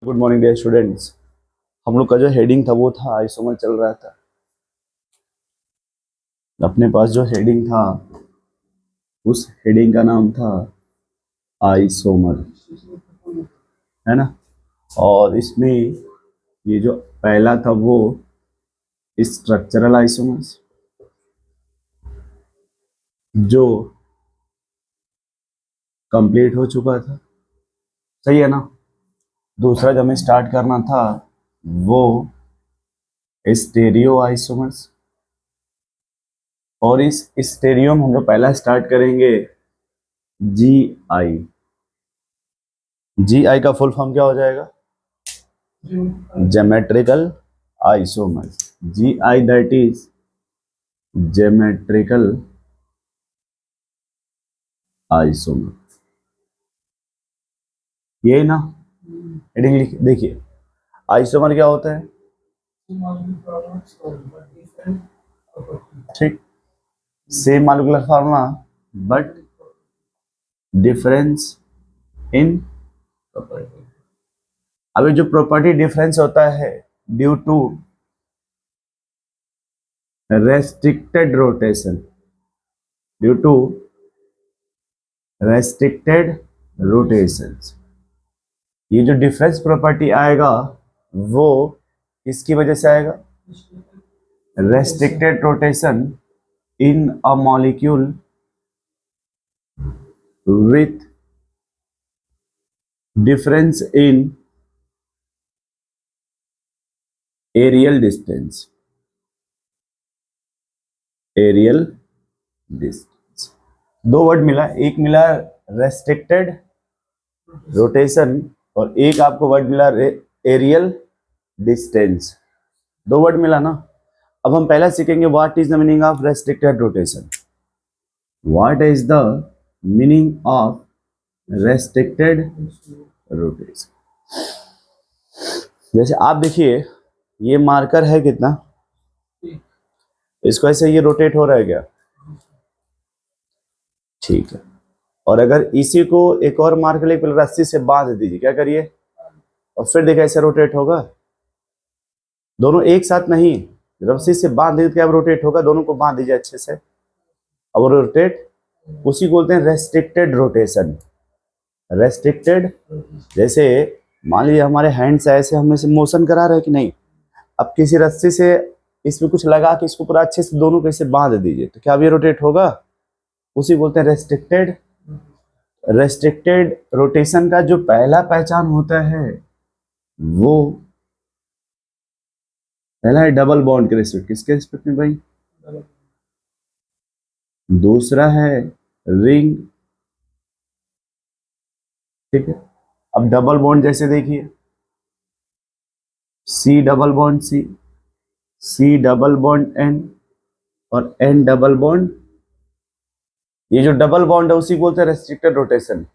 Good morning dear students. हम लोग का जो हेडिंग था वो था आइसोमर चल रहा था। अपने पास जो हेडिंग था उस हेडिंग का नाम था आइसोमर, है ना। और इसमें ये जो पहला था वो स्ट्रक्चरल आइसोमर्स जो कंप्लीट हो चुका था, सही है ना। दूसरा जो हमें स्टार्ट करना था वो स्टेरियो आइसोमर्स, और इस स्टेरियो में हम लोग पहला स्टार्ट करेंगे जी आई। जी आई का फुल फॉर्म क्या हो जाएगा? Geometrical isomers. G I that is geometrical isomer. ये ना हेडिंग लिख देखिए, आइसोमर क्या होता है? ठीक, same molecular formula but difference in property. अभी जो प्रॉपर्टी डिफरेंस होता है due to restricted rotation, due to restricted rotations, ये जो डिफरेंस प्रॉपर्टी आएगा वो किसकी वजह से आएगा? Restricted rotation in a molecule with difference in aerial distance, aerial distance। दो वर्ड मिला, एक मिला रेस्ट्रिक्टेड रोटेशन और एक आपको वर्ड मिला एरियल डिस्टेंस। दो वर्ड मिला ना। अब हम पहला सीखेंगे what is the meaning of restricted rotation. What is the meaning of restricted rotation? जैसे आप देखिए, ये मार्कर है कितना, इसको ऐसे ये रोटेट हो रहा है क्या? ठीक है। और अगर इसी को एक और मार्कर लेके रस्सी से बांध दीजिए, क्या करिए, और फिर देखिए ऐसे रोटेट होगा। दोनों एक साथ नहीं, रस्सी से बांध दीजिए क्या रोटेट होगा। दोनों को बांध दीजिए अच्छे से, अब रोटेट, उसी को बोलते हैं रेस्ट्रिक्टेड रोटेशन। रेस्ट्रिक्टेड, जैसे मान लीजिए हमारे हैंड्स ऐसे हम इसे मोशन करा रहे हैं कि नहीं, अब किसी रस्सी से इसमें कुछ लगा के इसको पूरा अच्छे से दोनों को इसे बांध दीजिए, तो क्या अब ये रोटेट होगा? उसी बोलते हैं रेस्ट्रिक्टेड। रेस्ट्रिक्टेड रोटेशन का जो पहला पहचान होता है वो पहला है डबल बॉन्ड के रिस्पेक्ट। किसके रिस्पेक्ट में भाई? दूसरा है रिंग। ठीक है। अब डबल बॉन्ड जैसे देखिए, C double bond C, C double bond N, और एन डबल बॉन्ड। ये जो डबल बॉन्ड है उसी को बोलते हैं रेस्ट्रिक्टेड रोटेशन।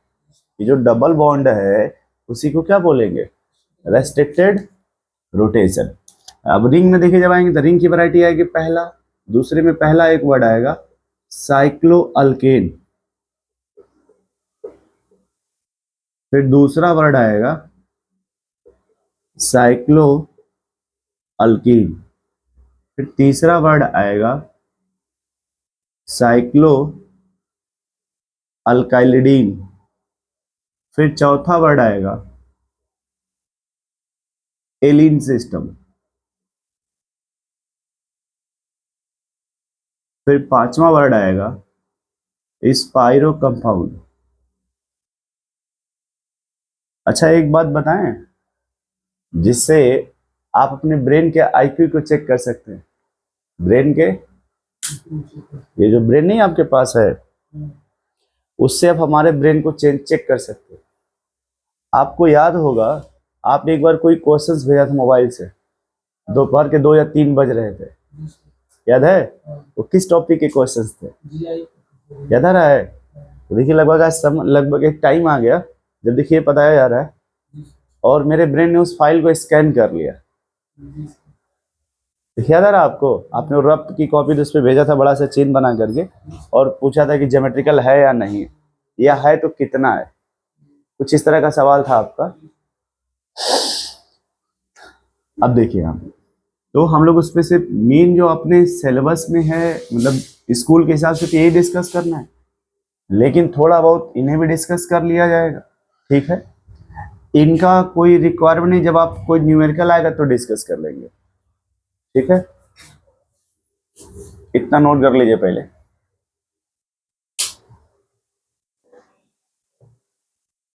ये जो डबल बॉन्ड है उसी को क्या बोलेंगे? Restricted rotation. अब रिंग में देखिए, जब आएंगे तो रिंग की वैरायटी आएगी पहला, दूसरे में पहला एक वर्ड आएगा साइक्लो अल्केन, फिर दूसरा वर्ड आएगा साइक्लो अल्कीन, फिर तीसरा वर्ड आएगा साइक्लो अल्काइलिडीन, फिर चौथा वर्ड आएगा एलिन सिस्टम, फिर पांचवा वर्ड आएगा स्पाइरो कंपाउंड। अच्छा एक बात बताएं, जिससे आप अपने ब्रेन के आईक्यू को चेक कर सकते हैं। ब्रेन के, ये जो ब्रेन नहीं आपके पास है, उससे आप हमारे ब्रेन को चेक कर सकते हैं। आपको याद होगा, आपने एक बार कोई क्वेश्चंस भेजा था मोबाइल से, दोपहर के 2 या 3 बज रहे थे, याद है? वो किस टॉपिक के क्वेश्चंस थे, याद आ रहा है? तो देखिए लगभग आज लगभग एक टाइम आ गया जब देखिए पता है यार है, और मेरे ब्रेन ने उस फाइल को स्कैन कर लिया। याद आ रहा आपको? आपने रब्त की कॉपी तो उस पर भेजा था बड़ा सा चिन्ह बना करके, और पूछा था कि ज्योमेट्रिकल है या नहीं, या है तो कितना है, कुछ इस तरह का सवाल था आपका। अब देखिए आप, तो हम लोग उस पे सिर्फ मेन जो अपने सिलेबस में है, मतलब स्कूल के हिसाब से तो यही डिस्कस करना है, लेकिन थोड़ा बहुत इन्हें भी डिस्कस कर लिया जाएगा, ठीक है। इनका कोई रिक्वायरमेंट नहीं, जब आप कोई न्यूमेरिकल आएगा तो डिस्कस कर लेंगे, ठीक है। इतना नोट कर लीजिए पहले।